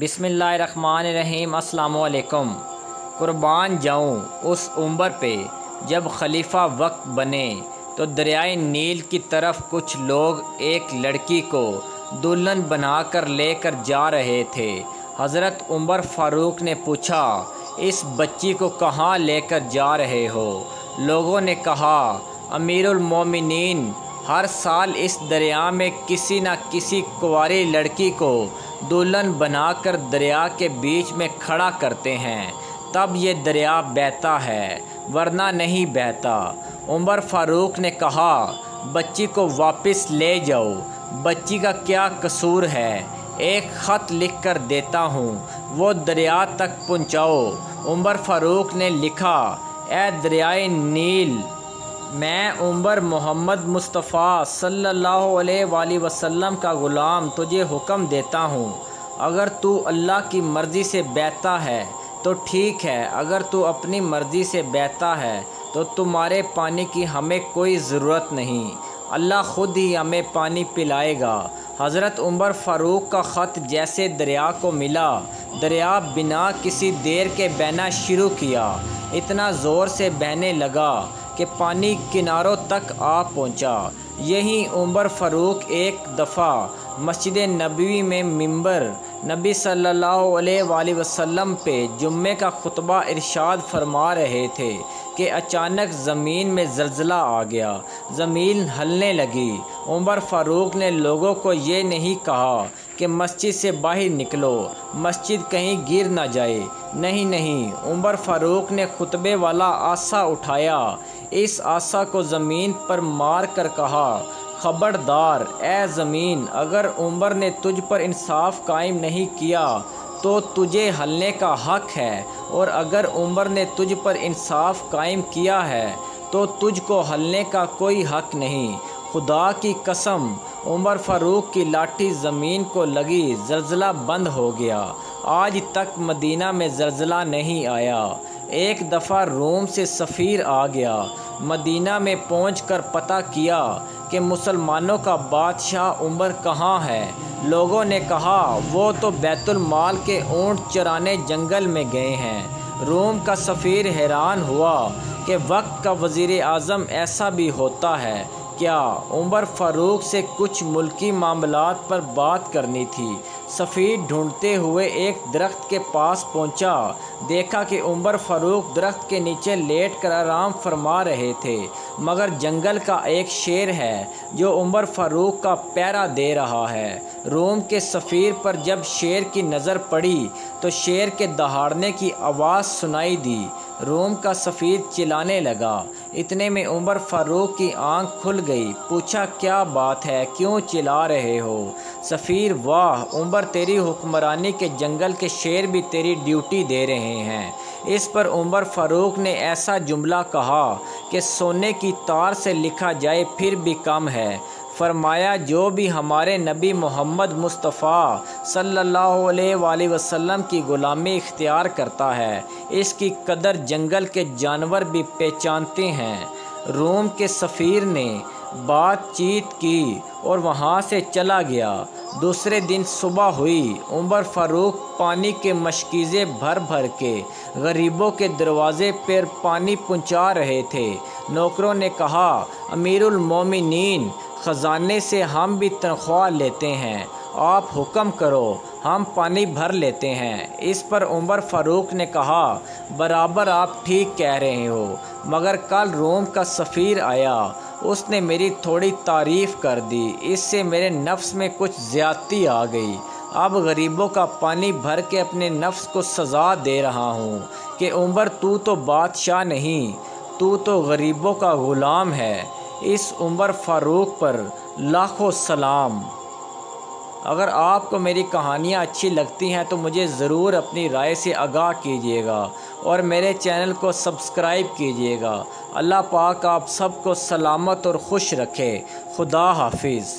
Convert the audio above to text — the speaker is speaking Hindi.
बिस्मिल्लाहिर्रहमानिर्रहीम। अस्सलामुअलैकुम। कुर्बान जाऊँ उस उम्र पे जब खलीफा वक्त बने तो दरियाए नील की तरफ कुछ लोग एक लड़की को दुल्हन बनाकर लेकर जा रहे थे। हज़रत उमर फ़ारूक ने पूछा, इस बच्ची को कहाँ लेकर जा रहे हो? लोगों ने कहा, अमीरुल मोमिनीन हर साल इस दरिया में किसी न किसी कुंवारी लड़की को दुल्हन बनाकर दरिया के बीच में खड़ा करते हैं, तब ये दरिया बहता है, वरना नहीं बहता। उमर फ़ारूक ने कहा, बच्ची को वापस ले जाओ, बच्ची का क्या कसूर है? एक ख़त लिख कर देता हूँ, वो दरिया तक पहुँचाओ। उमर फ़ारूक ने लिखा, ए दरियाए नील, मैं उमर मोहम्मद मुस्तफ़ा सल्लल्लाहु अलैहि वसल्लम का ग़ुलाम तुझे हुक्म देता हूँ। अगर तू अल्लाह की मर्ज़ी से बहता है तो ठीक है, अगर तू अपनी मर्ज़ी से बहता है तो तुम्हारे पानी की हमें कोई ज़रूरत नहीं, अल्लाह ख़ुद ही हमें पानी पिलाएगा। हज़रत उमर फ़ारूक का ख़त जैसे दरिया को मिला, दरिया बिना किसी देर के बहना शुरू किया। इतना ज़ोर से बहने लगा कि पानी किनारों तक आ पहुंचा। यहीं उमर फ़ारूक एक दफ़ा मस्जिद नबवी में मिंबर नबी सल्लल्लाहु अलैहि वसल्लम पे जुम्मे का खुतबा इरशाद फरमा रहे थे कि अचानक ज़मीन में ज़लज़ला आ गया, ज़मीन हिलने लगी। उमर फ़ारूक ने लोगों को ये नहीं कहा कि मस्जिद से बाहर निकलो, मस्जिद कहीं गिर ना जाए। नहीं, उमर फ़ारूक ने खुतबे वाला आसा उठाया, इस आसा को ज़मीन पर मार कर कहा, खबरदार ए ज़मीन, अगर उमर ने तुझ पर इंसाफ कायम नहीं किया तो तुझे हलने का हक़ है, और अगर उमर ने तुझ पर इंसाफ कायम किया है तो तुझको हलने का कोई हक़ नहीं। खुदा की कसम, उमर फ़ारूक की लाठी ज़मीन को लगी, ज़लज़ला बंद हो गया। आज तक मदीना में ज़लज़ला नहीं आया। एक दफ़ा रोम से सफ़ीर आ गया, मदीना में पहुंचकर पता किया कि मुसलमानों का बादशाह उमर कहाँ है। लोगों ने कहा, वो तो बैतुल माल के ऊँट चराने जंगल में गए हैं। रोम का सफ़ीर हैरान हुआ कि वक्त का वज़ीर आज़म ऐसा भी होता है क्या? उमर फ़ारूक से कुछ मुल्की मामलात पर बात करनी थी। सफ़ीर ढूंढते हुए एक दरख्त के पास पहुंचा, देखा कि उमर फ़ारूक दरख्त के नीचे लेटकर आराम फरमा रहे थे, मगर जंगल का एक शेर है जो उमर फ़ारूक का पहरा दे रहा है। रोम के सफ़ीर पर जब शेर की नज़र पड़ी तो शेर के दहाड़ने की आवाज़ सुनाई दी। रोम का सफ़ीर चिल्लाने लगा। इतने में उमर फ़ारूक की आंख खुल गई। पूछा, क्या बात है, क्यों चिल्ला रहे हो? सफ़ीर, वाह उमर, तेरी हुक्मरानी के जंगल के शेर भी तेरी ड्यूटी दे रहे हैं। इस पर उमर फ़ारूक ने ऐसा जुमला कहा कि सोने की तार से लिखा जाए फिर भी कम है। फरमाया, जो भी हमारे नबी मोहम्मद मुस्तफ़ा सल्लल्लाहु अलैहि वसल्लम की ग़ुलामी इख्तियार करता है, इसकी कदर जंगल के जानवर भी पहचानते हैं। रोम के सफ़ीर ने बातचीत की और वहाँ से चला गया। दूसरे दिन सुबह हुई। उमर फ़ारूक पानी के मशकीज़े भर भर के गरीबों के दरवाज़े पर पानी पहुँचा रहे थे। नौकरों ने कहा, अमीरुल मोमिनीन, ख़जाने से हम भी तनख्वाह लेते हैं, आप हुक्म करो, हम पानी भर लेते हैं। इस पर उमर फ़ारूक ने कहा, बराबर आप ठीक कह रहे हो, मगर कल रोम का सफ़ीर आया, उसने मेरी थोड़ी तारीफ़ कर दी, इससे मेरे नफ्स में कुछ ज़्यादती आ गई। अब गरीबों का पानी भर के अपने नफ्स को सज़ा दे रहा हूँ कि उमर, तू तो बादशाह नहीं, तू तो गरीबों का ग़ुलाम है। इस उमर फ़ारूक पर लाखों सलाम। अगर आपको मेरी कहानियाँ अच्छी लगती हैं तो मुझे ज़रूर अपनी राय से आगाह कीजिएगा और मेरे चैनल को सब्सक्राइब कीजिएगा। अल्लाह पाक आप सबको सलामत और खुश रखे। खुदा हाफिज़।